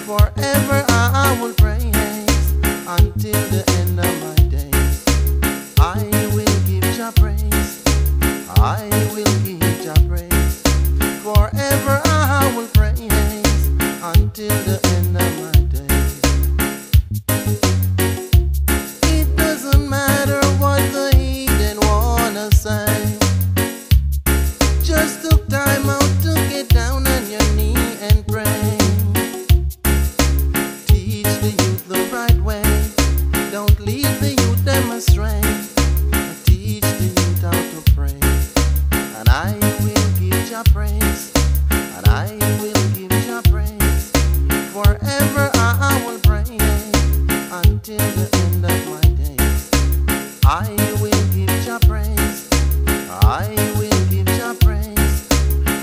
Forever I will praise until the end of my days. I will give Jah praise. I will give Jah praise. Forever I will praise until the end of my days. It doesn't matter what the heathen wanna say. Just took time out to get down on your knee and pray. Teach the youth the right way. Don't lead the youth them astray. Teach the youth how to pray. And I will give Jah praise. And I will give Jah praise. Forever I will praise until the end of my days. I will give Jah praise. I will give Jah praise.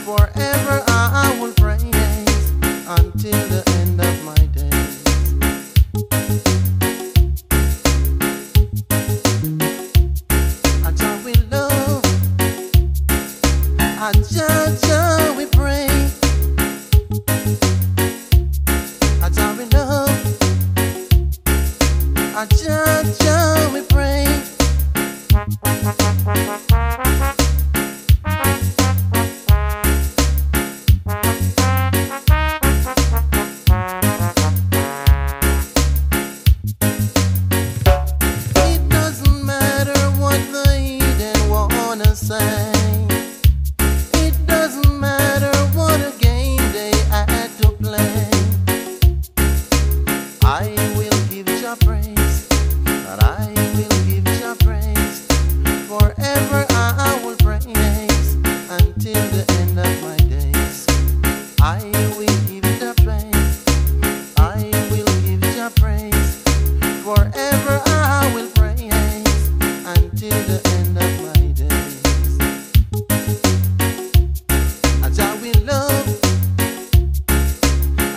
Forever I will praise until the end of my days. And Jah we love, and Jah we pray. And Jah we love, and Jah we pray. It doesn't matter what the heathen wanna say. It doesn't matter what a game they had to play. I will give Jah praise, and I will give Jah praise. Forever I will praise until the end of my days. I will give Jah praise. I will give Jah praise. Forever I will praise until the end of my days. And Jah will love,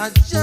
and Jah